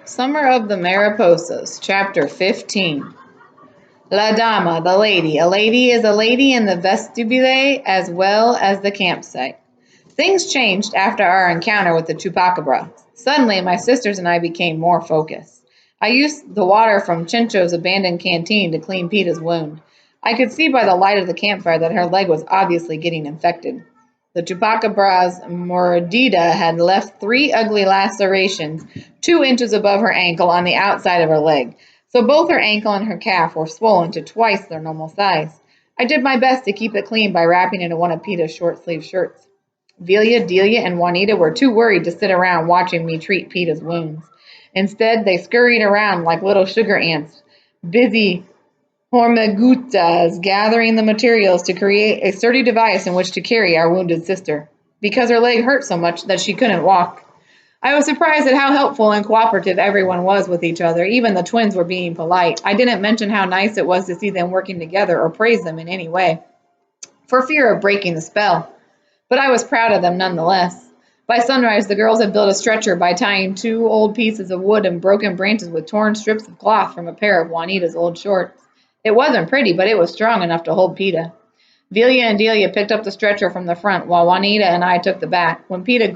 Summer of the Mariposas, Chapter 15. La Dama, the lady. A lady is a lady in the vestibule as well as the campsite. Things changed after our encounter with the chupacabra. Suddenly, my sisters and I became more focused. I used the water from Chincho's abandoned canteen to clean Peta's wound. I could see by the light of the campfire that her leg was obviously getting infected. The chupacabra's mordida had left three ugly lacerations 2 inches above her ankle on the outside of her leg, so both her ankle and her calf were swollen to twice their normal size. I did my best to keep it clean by wrapping it in one of Peta's short-sleeved shirts. Velia, Delia, and Juanita were too worried to sit around watching me treat Peta's wounds. Instead, they scurried around like little sugar ants, busy hormiguitas gathering the materials to create a sturdy device in which to carry our wounded sister, because her leg hurt so much that she couldn't walk. I was surprised at how helpful and cooperative everyone was with each other. Even the twins were being polite. I didn't mention how nice it was to see them working together or praise them in any way, for fear of breaking the spell. But I was proud of them nonetheless. By sunrise, the girls had built a stretcher by tying 2 old pieces of wood and broken branches with torn strips of cloth from a pair of Juanita's old shorts. It wasn't pretty, but it was strong enough to hold Peta. Delia and Delia picked up the stretcher from the front, while Juanita and I took the back. When Peta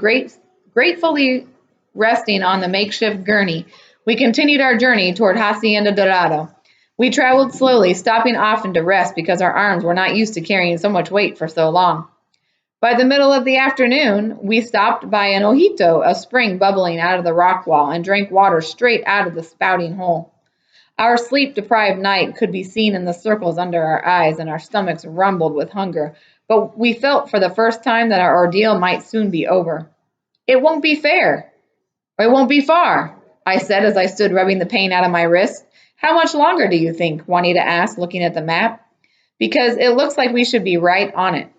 gratefully resting on the makeshift gurney, we continued our journey toward Hacienda Dorado. We traveled slowly, stopping often to rest because our arms were not used to carrying so much weight for so long. By the middle of the afternoon, we stopped by an ojito, a spring bubbling out of the rock wall, and drank water straight out of the spouting hole. Our sleep-deprived night could be seen in the circles under our eyes, and our stomachs rumbled with hunger, but we felt for the first time that our ordeal might soon be over. "It won't be fair. It won't be far," I said as I stood rubbing the pain out of my wrist. "How much longer do you think?" Juanita asked, looking at the map. "Because it looks like we should be right on it.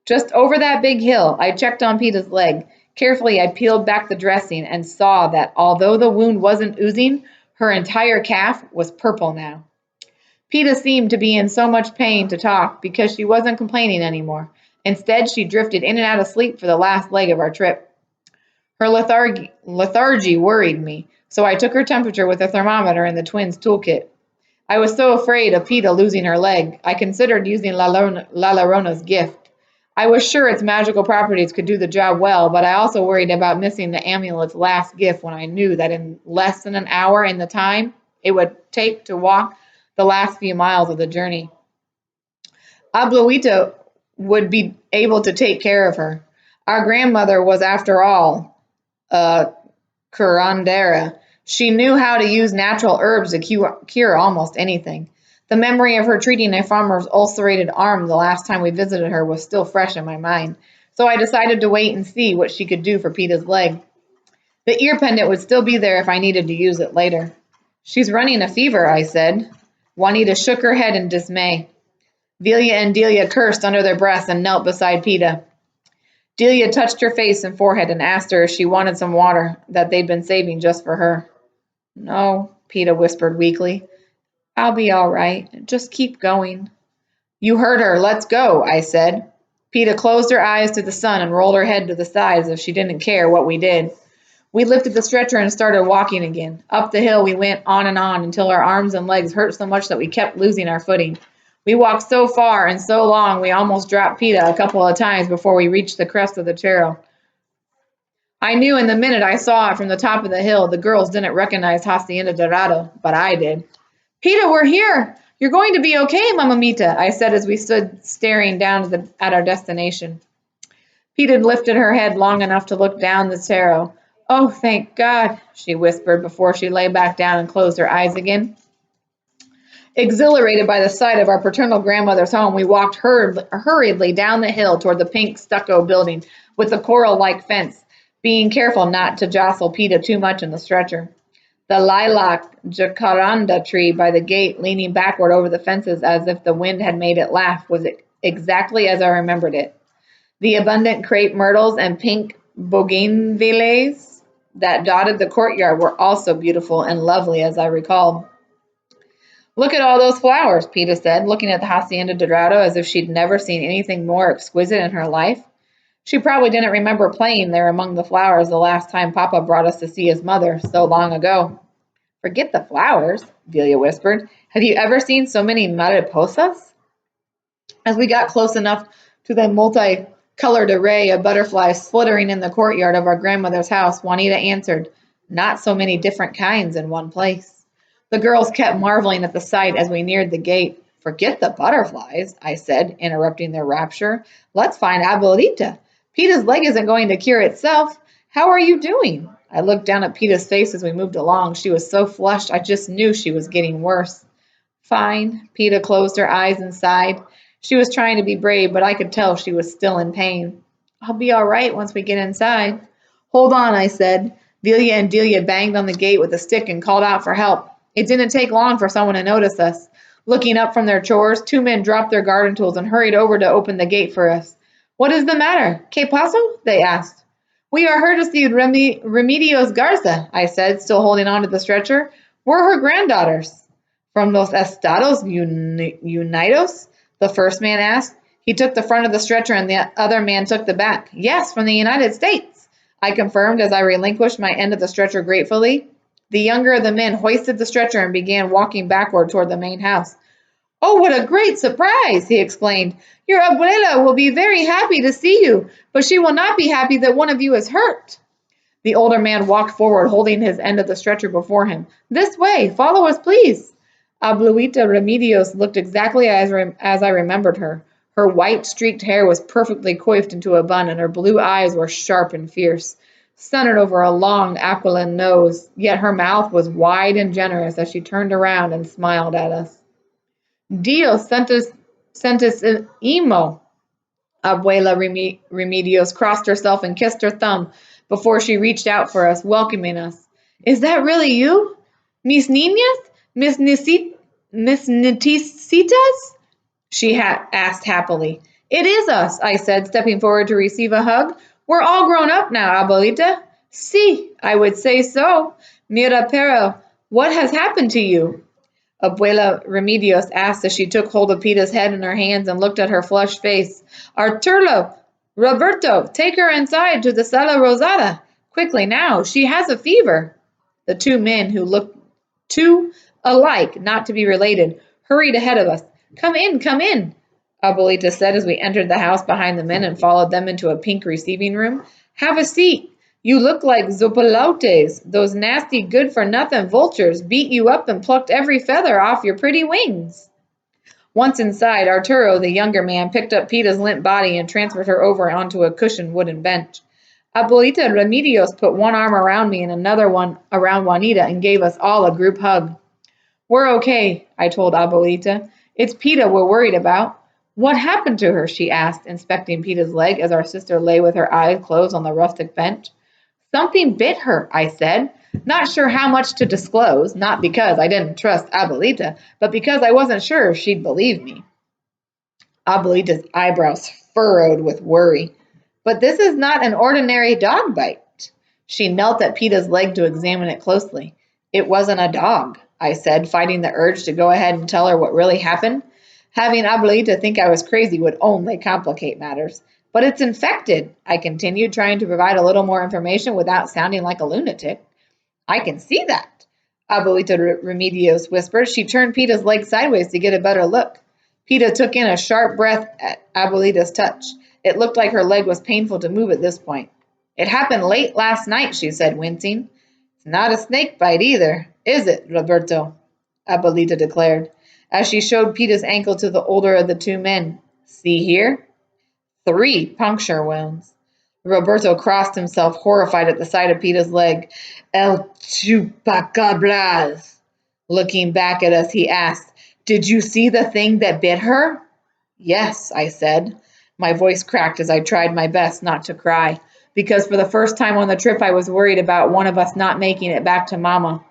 Just over that big hill." I checked on Peta's leg. Carefully, I peeled back the dressing and saw that although the wound wasn't oozing, her entire calf was purple now. Peta seemed to be in so much pain to talk because she wasn't complaining anymore. Instead, she drifted in and out of sleep for the last leg of our trip. Her lethargy worried me, so I took her temperature with a thermometer in the twins' toolkit. I was so afraid of Peta losing her leg, I considered using La Llorona's gift. I was sure its magical properties could do the job well, but I also worried about missing the amulet's last gift when I knew that in less than an hour in the time it would take to walk the last few miles of the journey. Abuelita would be able to take care of her. Our grandmother was, after all, a curandera. She knew how to use natural herbs to cure almost anything. The memory of her treating a farmer's ulcerated arm the last time we visited her was still fresh in my mind, so I decided to wait and see what she could do for Peta's leg. The ear pendant would still be there if I needed to use it later. "She's running a fever," I said. Juanita shook her head in dismay. Delia and Delia cursed under their breaths and knelt beside Peta. Delia touched her face and forehead and asked her if she wanted some water that they'd been saving just for her. "No," Peta whispered weakly. "I'll be all right. Just keep going." "You heard her. Let's go," I said. Peta closed her eyes to the sun and rolled her head to the side as if she didn't care what we did. We lifted the stretcher and started walking again. Up the hill we went on and on until our arms and legs hurt so much that we kept losing our footing. We walked so far and so long we almost dropped Peta a couple of times before we reached the crest of the trail. I knew in the minute I saw it from the top of the hill the girls didn't recognize Hacienda Dorado, but I did. "Peta, we're here! You're going to be okay, Mamamita," I said as we stood staring down at our destination. Peta lifted her head long enough to look down the cerro. "Oh, thank God," she whispered before she lay back down and closed her eyes again. Exhilarated by the sight of our paternal grandmother's home, we walked hurriedly down the hill toward the pink stucco building with the coral-like fence, being careful not to jostle Peta too much in the stretcher. The lilac jacaranda tree by the gate, leaning backward over the fences as if the wind had made it laugh, was exactly as I remembered it. The abundant crepe myrtles and pink bougainvilleas that dotted the courtyard were also beautiful and lovely as I recalled. "Look at all those flowers," Peta said, looking at the Hacienda Dorado as if she'd never seen anything more exquisite in her life. She probably didn't remember playing there among the flowers the last time Papa brought us to see his mother, so long ago. Forget the flowers, Delia whispered. Have you ever seen so many mariposas? As we got close enough to the multicolored array of butterflies fluttering in the courtyard of our grandmother's house, Juanita answered, not so many different kinds in one place. The girls kept marveling at the sight as we neared the gate. Forget the butterflies, I said, interrupting their rapture. Let's find Abuelita. Peta's leg isn't going to cure itself. How are you doing? I looked down at Peta's face as we moved along. She was so flushed, I just knew she was getting worse. Fine. Peta closed her eyes and sighed. She was trying to be brave, but I could tell she was still in pain. I'll be all right once we get inside. Hold on, I said. Delia and Delia banged on the gate with a stick and called out for help. It didn't take long for someone to notice us. Looking up from their chores, two men dropped their garden tools and hurried over to open the gate for us. What is the matter? ¿Qué pasó? They asked. We are here to see Remedios Garza, I said, still holding on to the stretcher. We're her granddaughters. From los Estados Unidos? The first man asked. He took the front of the stretcher and the other man took the back. Yes, from the United States, I confirmed as I relinquished my end of the stretcher gratefully. The younger of the men hoisted the stretcher and began walking backward toward the main house. Oh, what a great surprise, he exclaimed. Your abuela will be very happy to see you, but she will not be happy that one of you is hurt. The older man walked forward, holding his end of the stretcher before him. This way, follow us, please. Abuelita Remedios looked exactly as I remembered her. Her white, streaked hair was perfectly coiffed into a bun, and her blue eyes were sharp and fierce, centered over a long, aquiline nose, yet her mouth was wide and generous as she turned around and smiled at us. Dios sent us an emo. Abuela Remedios crossed herself and kissed her thumb before she reached out for us, welcoming us. Is that really you? Mis niñas? Mis niticitas? She asked happily. It is us, I said, stepping forward to receive a hug. We're all grown up now, Abuelita. Sí, I would say so. Mira, pero what has happened to you? Abuela Remedios asked as she took hold of Peta's head in her hands and looked at her flushed face. Arturo, Roberto, take her inside to the Sala Rosada. Quickly now, she has a fever. The two men, who looked too alike not to be related, hurried ahead of us. Come in, Abuelita said as we entered the house behind the men and followed them into a pink receiving room. Have a seat. You look like zopalotes. Those nasty good-for-nothing vultures beat you up and plucked every feather off your pretty wings. Once inside, Arturo, the younger man, picked up Peta's limp body and transferred her over onto a cushioned wooden bench. Abuelita Remedios put one arm around me and another one around Juanita and gave us all a group hug. We're okay, I told Abuelita. It's Peta we're worried about. What happened to her? She asked, inspecting Peta's leg as our sister lay with her eyes closed on the rustic bench. Something bit her, I said, not sure how much to disclose, not because I didn't trust Abuelita, but because I wasn't sure she'd believe me. Abuelita's eyebrows furrowed with worry. But this is not an ordinary dog bite. She knelt at Peta's leg to examine it closely. It wasn't a dog, I said, fighting the urge to go ahead and tell her what really happened. Having Abuelita think I was crazy would only complicate matters. But it's infected, I continued, trying to provide a little more information without sounding like a lunatic. I can see that, Abuelita Remedios whispered. She turned Peta's leg sideways to get a better look. Peta took in a sharp breath at Abuelita's touch. It looked like her leg was painful to move at this point. It happened late last night, she said, wincing. It's not a snake bite either, is it, Roberto? Abuelita declared, as she showed Peta's ankle to the older of the two men. See here? 3 puncture wounds. Roberto crossed himself, horrified at the sight of Peta's leg. El chupacabras. Looking back at us, he asked, Did you see the thing that bit her? Yes, I said. My voice cracked as I tried my best not to cry, because for the first time on the trip I was worried about one of us not making it back to Mama.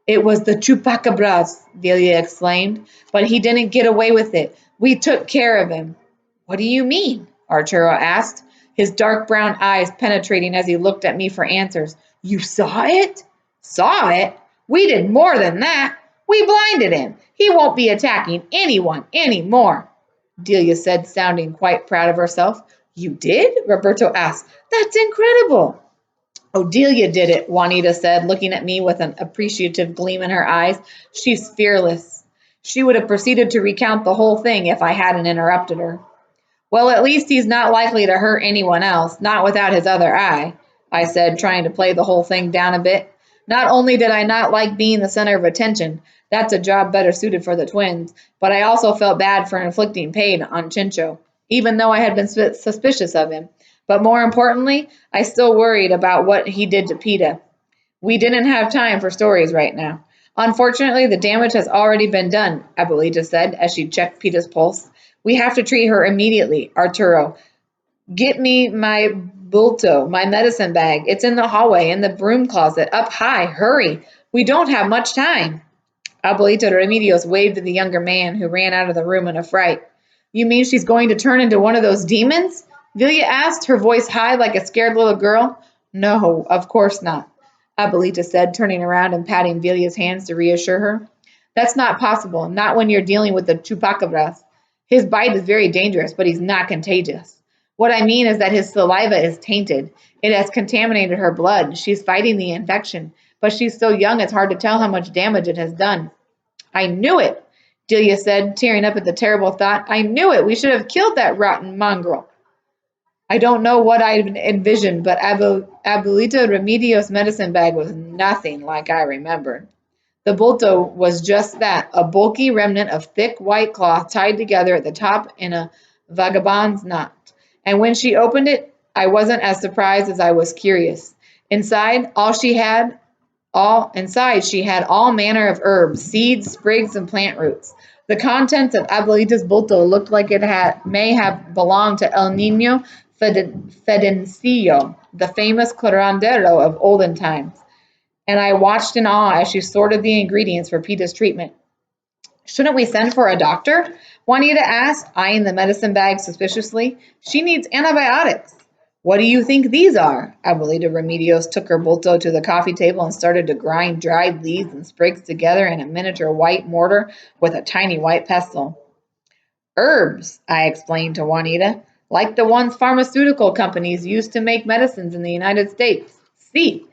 It was the chupacabras, Delia exclaimed, but he didn't get away with it. We took care of him. What do you mean? Arturo asked, his dark brown eyes penetrating as he looked at me for answers. You saw it? Saw it? We did more than that. We blinded him. He won't be attacking anyone anymore, Delia said, sounding quite proud of herself. You did? Roberto asked. That's incredible. "Oh, Delia did it," Juanita said, looking at me with an appreciative gleam in her eyes. "She's fearless." She would have proceeded to recount the whole thing if I hadn't interrupted her. "Well, at least he's not likely to hurt anyone else, not without his other eye," I said, trying to play the whole thing down a bit. Not only did I not like being the center of attention, that's a job better suited for the twins, but I also felt bad for inflicting pain on Chincho, even though I had been suspicious of him. But more importantly, I still worried about what he did to PETA. We didn't have time for stories right now. Unfortunately, the damage has already been done, Abuelita said as she checked PETA's pulse. "We have to treat her immediately, Arturo. Get me my bulto, my medicine bag. It's in the hallway, in the broom closet, up high. Hurry. We don't have much time." Abuelita Remedios waved to the younger man, who ran out of the room in a fright. "You mean she's going to turn into one of those demons?" Vilya asked, her voice high like a scared little girl. "No, of course not," Abuelita said, turning around and patting Vilya's hands to reassure her. "That's not possible, not when you're dealing with the chupacabras. His bite is very dangerous, but he's not contagious. What I mean is that his saliva is tainted. It has contaminated her blood. She's fighting the infection, but she's so young it's hard to tell how much damage it has done." "I knew it," Delia said, tearing up at the terrible thought. "I knew it. We should have killed that rotten mongrel." I don't know what I envisioned, but Abuelita Remedios' medicine bag was nothing like I remembered. The bulto was just that, a bulky remnant of thick white cloth tied together at the top in a vagabond's knot. And when she opened it, I wasn't as surprised as I was curious. Inside she had all manner of herbs, seeds, sprigs, and plant roots. The contents of Abuelita's bulto looked like may have belonged to El Niño Fedencillo, the famous curandero of olden times, and I watched in awe as she sorted the ingredients for Peta's treatment. "Shouldn't we send for a doctor?" Juanita asked, eyeing the medicine bag suspiciously. "She needs antibiotics." "What do you think these are?" Abuelita Remedios took her bulto to the coffee table and started to grind dried leaves and sprigs together in a miniature white mortar with a tiny white pestle. "Herbs," I explained to Juanita, "like the ones pharmaceutical companies use to make medicines in the United States. See,"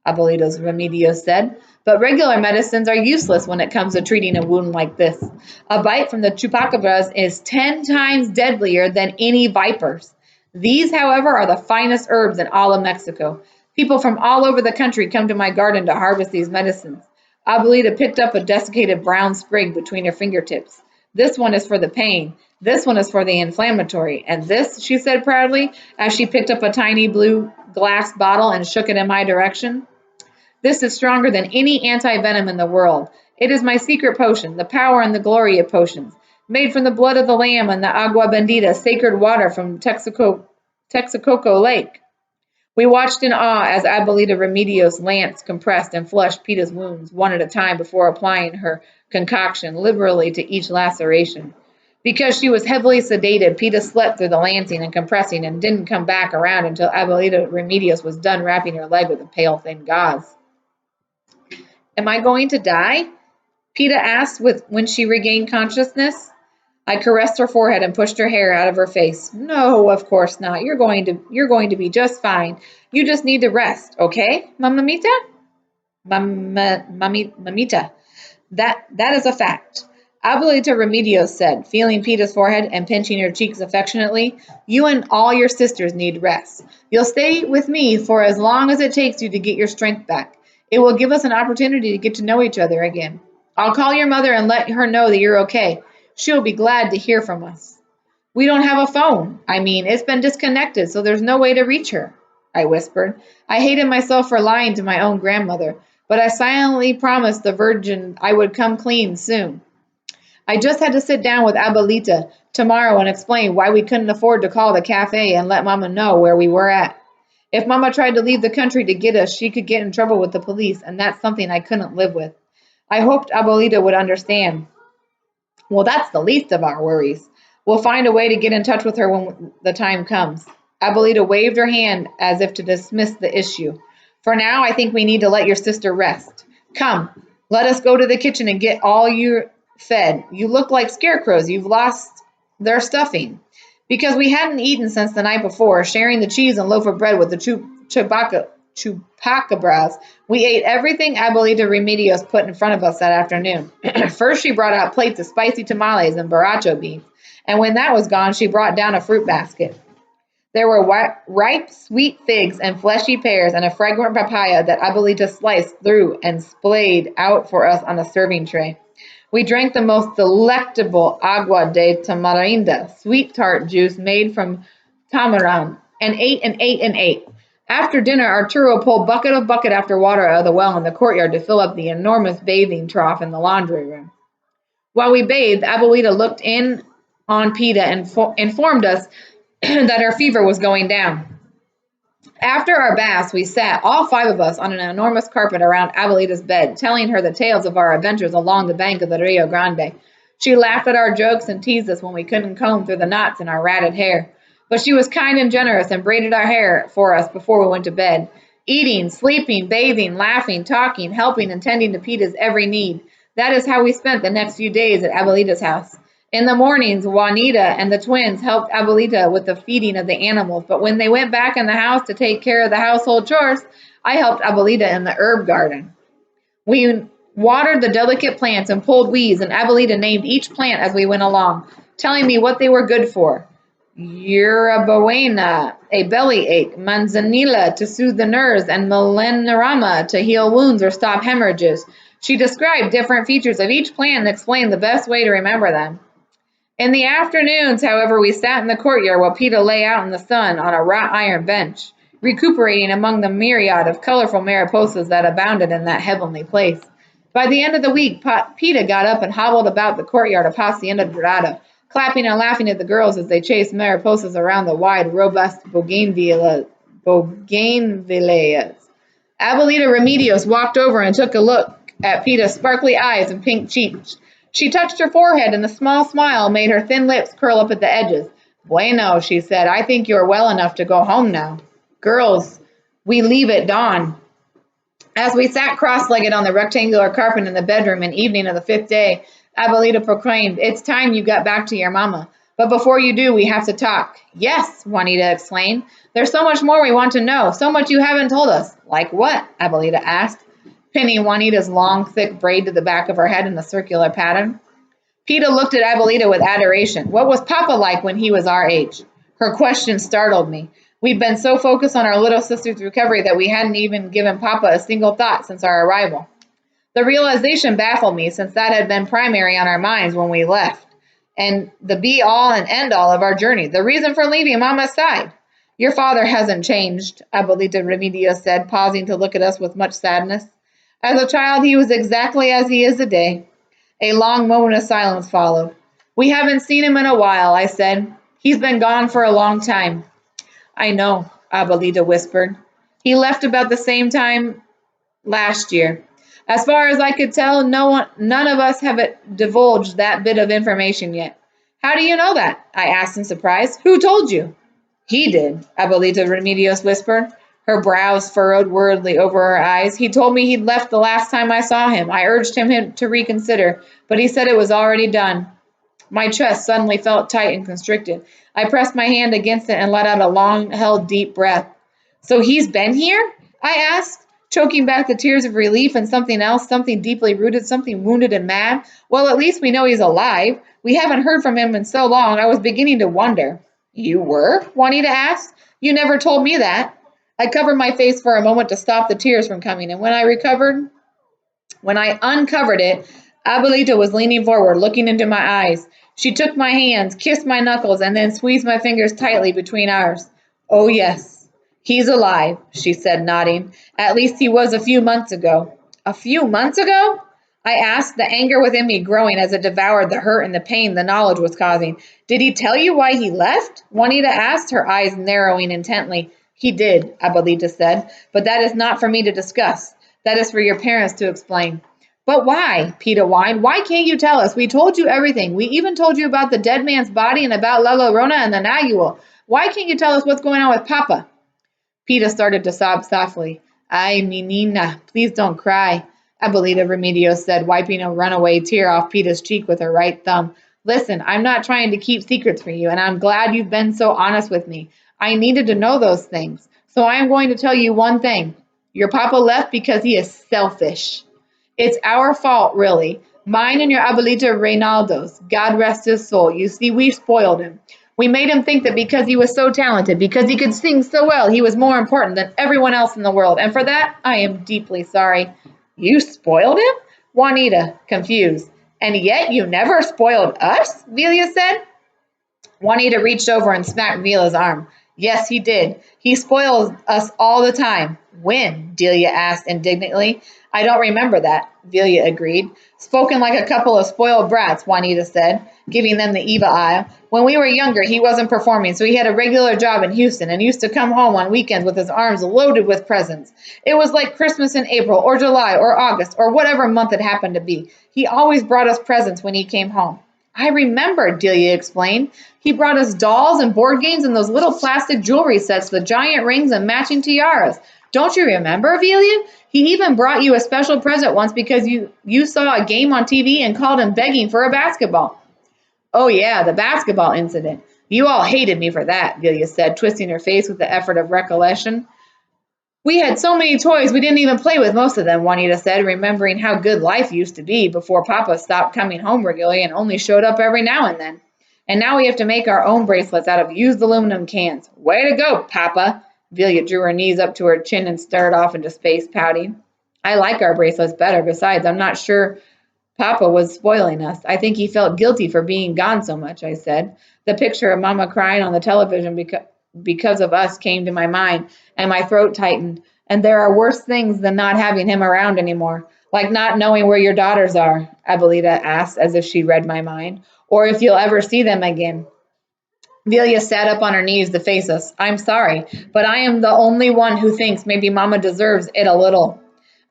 Abuelita Remedios said, "but regular medicines are useless when it comes to treating a wound like this. A bite from the chupacabras is 10 times deadlier than any vipers. These, however, are the finest herbs in all of Mexico. People from all over the country come to my garden to harvest these medicines." Abuelita picked up a desiccated brown sprig between her fingertips. "This one is for the pain. This one is for the inflammatory. And this," she said proudly, as she picked up a tiny blue glass bottle and shook it in my direction, "this is stronger than any anti-venom in the world. It is my secret potion, the power and the glory of potions, made from the blood of the lamb and the agua bendita, sacred water from Texcoco Lake." We watched in awe as Abuelita Remedios' lance compressed and flushed Peta's wounds one at a time before applying her concoction liberally to each laceration. Because she was heavily sedated, Peta slept through the lancing and compressing and didn't come back around until Abuelita Remedios was done wrapping her leg with a pale, thin gauze. "Am I going to die?" Peta asked when she regained consciousness. I caressed her forehead and pushed her hair out of her face. "No, of course not. You're going to be just fine. You just need to rest, okay, mamamita?" Mamita. That is a fact," Abuelita Remedios said, feeling Peta's forehead and pinching her cheeks affectionately. "You and all your sisters need rest. You'll stay with me for as long as it takes you to get your strength back. It will give us an opportunity to get to know each other again. I'll call your mother and let her know that you're okay. She'll be glad to hear from us." "We don't have a phone. I mean, it's been disconnected, so there's no way to reach her," I whispered. I hated myself for lying to my own grandmother, but I silently promised the Virgin I would come clean soon. I just had to sit down with Abuelita tomorrow and explain why we couldn't afford to call the cafe and let Mama know where we were at. If Mama tried to leave the country to get us, she could get in trouble with the police, and that's something I couldn't live with. I hoped Abuelita would understand. "Well, that's the least of our worries. We'll find a way to get in touch with her when the time comes." Abuelita waved her hand as if to dismiss the issue. "For now, I think we need to let your sister rest. Come, let us go to the kitchen and get all you fed. You look like scarecrows. You've lost their stuffing." Because we hadn't eaten since the night before, sharing the cheese and loaf of bread with the chupacabras. We ate everything Abuelita Remedios put in front of us that afternoon. First, she brought out plates of spicy tamales and borracho beans, and when that was gone, she brought down a fruit basket. There were ripe, sweet figs and fleshy pears and a fragrant papaya that Abuelita sliced through and splayed out for us on a serving tray. We drank the most delectable agua de tamarinda, sweet tart juice made from tamarind, and ate and ate and ate. After dinner, Arturo pulled bucket after water out of the well in the courtyard to fill up the enormous bathing trough in the laundry room. While we bathed, Abuelita looked in on Peta and informed us that her fever was going down. After our baths, we sat, all five of us, on an enormous carpet around Abuelita's bed, telling her the tales of our adventures along the bank of the Rio Grande. She laughed at our jokes and teased us when we couldn't comb through the knots in our ratted hair. But she was kind and generous and braided our hair for us before we went to bed. Eating, sleeping, bathing, laughing, talking, helping, and tending to Peta's every need. That is how we spent the next few days at Abuelita's house. In the mornings, Juanita and the twins helped Abuelita with the feeding of the animals, but when they went back in the house to take care of the household chores, I helped Abuelita in the herb garden. We watered the delicate plants and pulled weeds, and Abuelita named each plant as we went along, telling me what they were good for. Yurabuena, a bellyache, manzanilla to soothe the nerves, and melanurama to heal wounds or stop hemorrhages. She described different features of each plant and explained the best way to remember them. In the afternoons, however, we sat in the courtyard while Peta lay out in the sun on a wrought iron bench, recuperating among the myriad of colorful mariposas that abounded in that heavenly place. By the end of the week, Peta got up and hobbled about the courtyard of Hacienda Dorada, clapping and laughing at the girls as they chased mariposas around the wide, robust bougainvilleas. Abuelita Remedios walked over and took a look at Peta's sparkly eyes and pink cheeks. She touched her forehead, and a small smile made her thin lips curl up at the edges. Bueno, she said, I think you're well enough to go home now. Girls, we leave at dawn. As we sat cross-legged on the rectangular carpet in the bedroom in evening of the 5th day, Abuelita proclaimed, it's time you got back to your mama. But before you do, we have to talk. Yes, Juanita exclaimed. There's so much more we want to know, so much you haven't told us. Like what? Abuelita asked, pinning Juanita's long, thick braid to the back of her head in a circular pattern. Peta looked at Abuelita with adoration. What was Papa like when he was our age? Her question startled me. We'd been so focused on our little sister's recovery that we hadn't even given Papa a single thought since our arrival. The realization baffled me, since that had been primary on our minds when we left, and the be-all and end-all of our journey, the reason for leaving Mama's side. Your father hasn't changed, Abuelita Remedios said, pausing to look at us with much sadness. As a child, he was exactly as he is today. A long moment of silence followed. We haven't seen him in a while, I said. He's been gone for a long time. I know, Abuelita whispered. He left about the same time last year. As far as I could tell, none of us have divulged that bit of information yet. How do you know that? I asked in surprise. Who told you? He did, Abuelita Remedios whispered, her brows furrowed worriedly over her eyes. He told me he'd left the last time I saw him. I urged him to reconsider, but he said it was already done. My chest suddenly felt tight and constricted. I pressed my hand against it and let out a long-held deep breath. So he's been here? I asked, choking back the tears of relief and something else, something deeply rooted, something wounded and mad. Well, at least we know he's alive. We haven't heard from him in so long, I was beginning to wonder. You were? Juanita asked. You never told me that. I covered my face for a moment to stop the tears from coming, and when I uncovered it, Abuelita was leaning forward, looking into my eyes. She took my hands, kissed my knuckles, and then squeezed my fingers tightly between ours. Oh, yes, he's alive, she said, nodding. At least he was a few months ago. A few months ago? I asked, the anger within me growing as it devoured the hurt and the pain the knowledge was causing. Did he tell you why he left? Juanita asked, her eyes narrowing intently. He did, Abuelita said, but that is not for me to discuss. That is for your parents to explain. But why? Peta whined. Why can't you tell us? We told you everything. We even told you about the dead man's body and about La Llorona and the Nahual. Why can't you tell us what's going on with Papa? Peta started to sob softly. Ay, mi nina, please don't cry, Abuelita Remedios said, wiping a runaway tear off Peta's cheek with her right thumb. Listen, I'm not trying to keep secrets from you, and I'm glad you've been so honest with me. I needed to know those things. So I am going to tell you one thing. Your papa left because he is selfish. It's our fault, really. Mine and your abuelito Reynaldo's. God rest his soul. You see, we spoiled him. We made him think that because he was so talented, because he could sing so well, he was more important than everyone else in the world. And for that, I am deeply sorry. You spoiled him? Juanita, confused. And yet you never spoiled us? Velia said. Juanita reached over and smacked Vila's arm. Yes, he did. He spoils us all the time. When? Delia asked indignantly. I don't remember that, Velia agreed. Spoken like a couple of spoiled brats, Juanita said, giving them the Eva eye. When we were younger, he wasn't performing, so he had a regular job in Houston and used to come home on weekends with his arms loaded with presents. It was like Christmas in April or July or August or whatever month it happened to be. He always brought us presents when he came home. I remember, Delia explained. He brought us dolls and board games and those little plastic jewelry sets, the giant rings and matching tiaras. Don't you remember, Velia? He even brought you a special present once because you saw a game on TV and called him begging for a basketball. Oh, yeah, the basketball incident. You all hated me for that, Velia said, twisting her face with the effort of recollection. We had so many toys we didn't even play with most of them, Juanita said, remembering how good life used to be before Papa stopped coming home regularly and only showed up every now and then. And now we have to make our own bracelets out of used aluminum cans. Way to go, Papa! Velia drew her knees up to her chin and stared off into space, pouting. I like our bracelets better. Besides, I'm not sure Papa was spoiling us. I think he felt guilty for being gone so much, I said. The picture of Mama crying on the television because of us came to my mind, and my throat tightened. And there are worse things than not having him around anymore, like not knowing where your daughters are, Abuelita asked as if she read my mind, or if you'll ever see them again. Velia sat up on her knees to face us. I'm sorry, but I am the only one who thinks maybe Mama deserves it a little.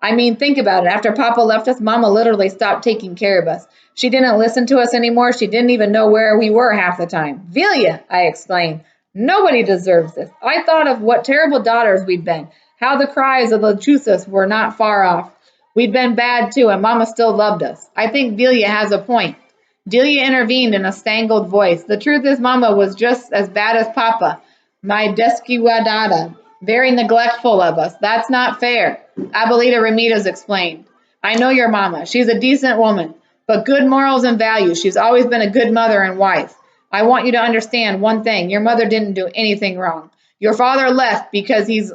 I mean, think about it. After Papa left us, Mama literally stopped taking care of us. She didn't listen to us anymore. She didn't even know where we were half the time. Velia, I exclaimed. Nobody deserves this. I thought of what terrible daughters we'd been, how the cries of the Chusas were not far off. We'd been bad too, and Mama still loved us. I think Velia has a point. Delia intervened in a strangled voice. The truth is, Mama was just as bad as Papa, my descuidada, very neglectful of us. That's not fair, Abuelita Ramirez explained. I know your Mama. She's a decent woman, but good morals and values. She's always been a good mother and wife. I want you to understand one thing. Your mother didn't do anything wrong. Your father left because he's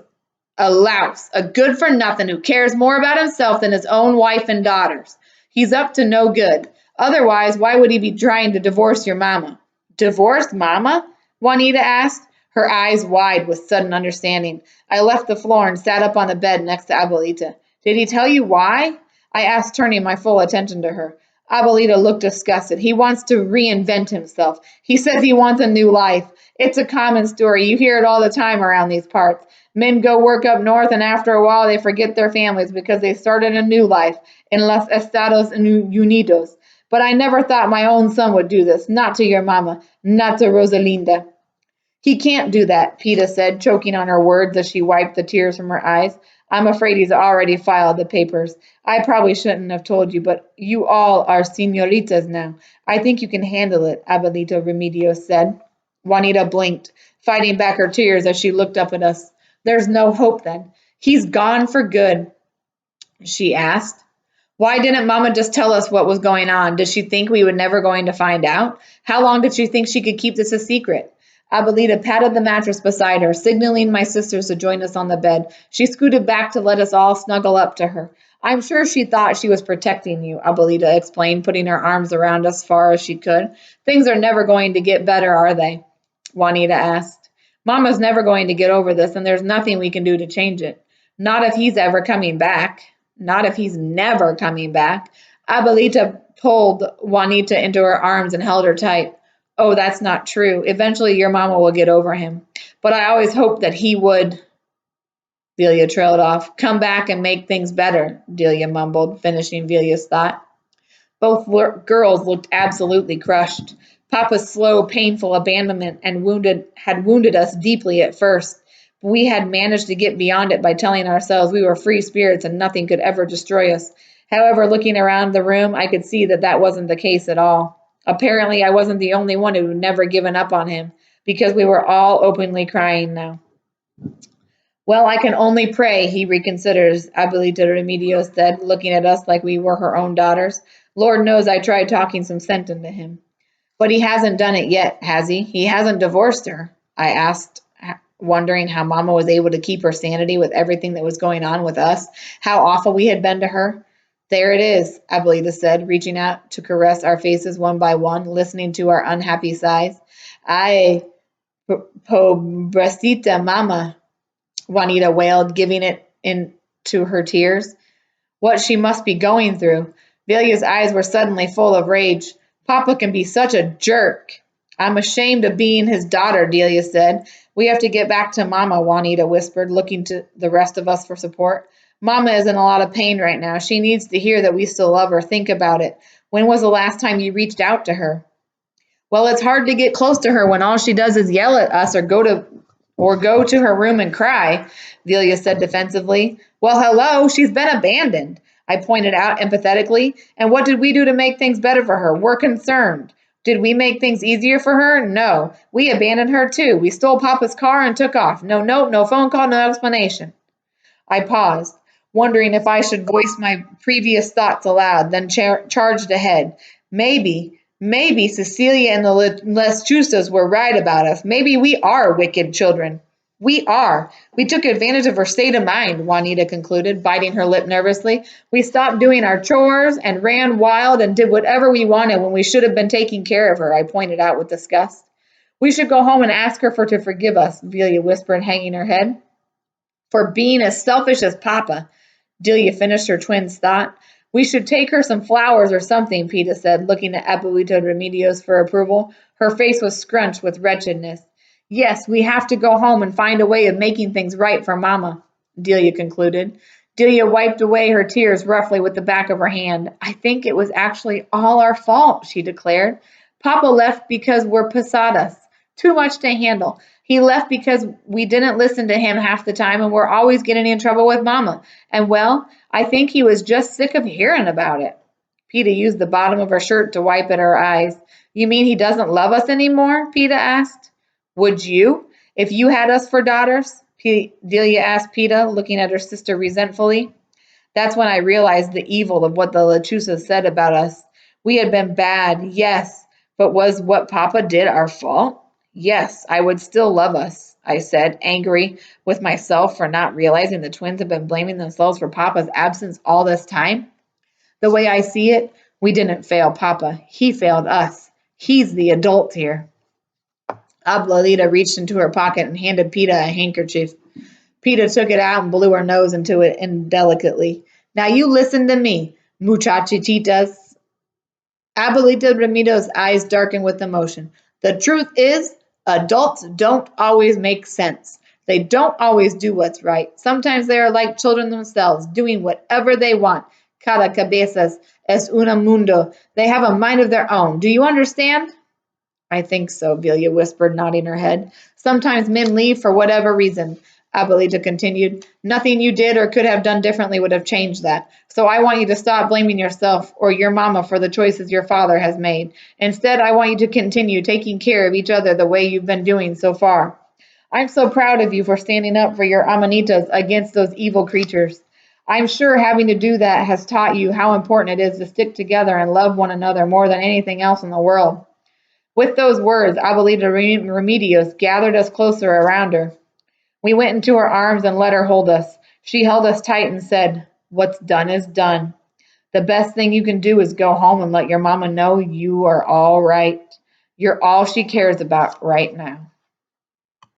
a louse, a good-for-nothing who cares more about himself than his own wife and daughters. He's up to no good. Otherwise, why would he be trying to divorce your Mama? Divorce Mama? Juanita asked, her eyes wide with sudden understanding. I left the floor and sat up on the bed next to Abuelita. Did he tell you why? I asked, turning my full attention to her. Abuelita looked disgusted. He wants to reinvent himself. He says he wants a new life. It's a common story. You hear it all the time around these parts. Men go work up north, and after a while they forget their families because they started a new life in Los Estados Unidos. But I never thought my own son would do this. Not to your Mama. Not to Rosalinda. He can't do that, Peta said, choking on her words as she wiped the tears from her eyes. I'm afraid he's already filed the papers. I probably shouldn't have told you, but you all are señoritas now. I think you can handle it, Abuelito Remedios said. Juanita blinked, fighting back her tears as she looked up at us. There's no hope then. He's gone for good, she asked. Why didn't Mama just tell us what was going on? Did she think we were never going to find out? How long did she think she could keep this a secret? Abuelita patted the mattress beside her, signaling my sisters to join us on the bed. She scooted back to let us all snuggle up to her. I'm sure she thought she was protecting you, Abuelita explained, putting her arms around us as far as she could. Things are never going to get better, are they? Juanita asked. Mama's never going to get over this, and there's nothing we can do to change it. Not if he's ever coming back. Not if he's never coming back. Abuelita pulled Juanita into her arms and held her tight. Oh, that's not true. Eventually your Mama will get over him. But I always hoped that he would, Delia trailed off. Come back and make things better, Delia mumbled, finishing Velia's thought. Both girls looked absolutely crushed. Papa's slow, painful abandonment had wounded us deeply at first. We had managed to get beyond it by telling ourselves we were free spirits and nothing could ever destroy us. However, looking around the room, I could see that that wasn't the case at all. Apparently, I wasn't the only one who had never given up on him, because we were all openly crying now. Well, I can only pray he reconsiders, Abuelita Remedios said, looking at us like we were her own daughters. Lord knows I tried talking some sense into him. But he hasn't done it yet, has he? He hasn't divorced her, I asked, wondering how Mama was able to keep her sanity with everything that was going on with us, how awful we had been to her. There it is, Abuelita said, reaching out to caress our faces one by one, listening to our unhappy sighs. Ay, pobrecita mama, Juanita wailed, giving it into her tears. What she must be going through. Velia's eyes were suddenly full of rage. Papa can be such a jerk. I'm ashamed of being his daughter, Delia said. We have to get back to Mama, Juanita whispered, looking to the rest of us for support. Mama is in a lot of pain right now. She needs to hear that we still love her. Think about it. When was the last time you reached out to her? Well, it's hard to get close to her when all she does is yell at us or go to her room and cry, Velia said defensively. Well, hello, she's been abandoned, I pointed out empathetically. And what did we do to make things better for her? We're concerned. Did we make things easier for her? No. We abandoned her too. We stole Papa's car and took off. No note, no phone call, no explanation. I paused, wondering if I should voice my previous thoughts aloud, then charged ahead. Maybe Cecilia and the Lechusas were right about us. Maybe we are wicked children. We are. We took advantage of her state of mind, Juanita concluded, biting her lip nervously. We stopped doing our chores and ran wild and did whatever we wanted when we should have been taking care of her, I pointed out with disgust. We should go home and ask her to forgive us, Velia whispered, hanging her head. For being as selfish as Papa, Delia finished her twin's thought. We should take her some flowers or something, Peta said, looking at Abuelita Remedios for approval. Her face was scrunched with wretchedness. Yes, we have to go home and find a way of making things right for Mama, Delia concluded. Delia wiped away her tears roughly with the back of her hand. I think it was actually all our fault, she declared. Papa left because we're pesadas, too much to handle. He left because we didn't listen to him half the time and we're always getting in trouble with Mama. And well, I think he was just sick of hearing about it. Peta used the bottom of her shirt to wipe at her eyes. You mean he doesn't love us anymore? Peta asked. Would you, if you had us for daughters? Delia asked Peta, looking at her sister resentfully. That's when I realized the evil of what the Lechusas said about us. We had been bad, yes, but was what Papa did our fault? Yes, I would still love us, I said, angry with myself for not realizing the twins had been blaming themselves for Papa's absence all this time. The way I see it, we didn't fail Papa. He failed us. He's the adult here. Abuelita reached into her pocket and handed Peta a handkerchief. Peta took it out and blew her nose into it indelicately. Now you listen to me, muchachitas. Abuelita Ramido's eyes darkened with emotion. The truth is, adults don't always make sense. They don't always do what's right. Sometimes they are like children themselves, doing whatever they want. Cada cabezas es un mundo. They have a mind of their own. Do you understand? I think so, Velia whispered, nodding her head. Sometimes men leave for whatever reason, Abuelita continued. Nothing you did or could have done differently would have changed that. So I want you to stop blaming yourself or your mama for the choices your father has made. Instead, I want you to continue taking care of each other the way you've been doing so far. I'm so proud of you for standing up for your amanitas against those evil creatures. I'm sure having to do that has taught you how important it is to stick together and love one another more than anything else in the world. With those words, Abuelita Remedios gathered us closer around her. We went into her arms and let her hold us. She held us tight and said, What's done is done. The best thing you can do is go home and let your mama know you are all right. You're all she cares about right now.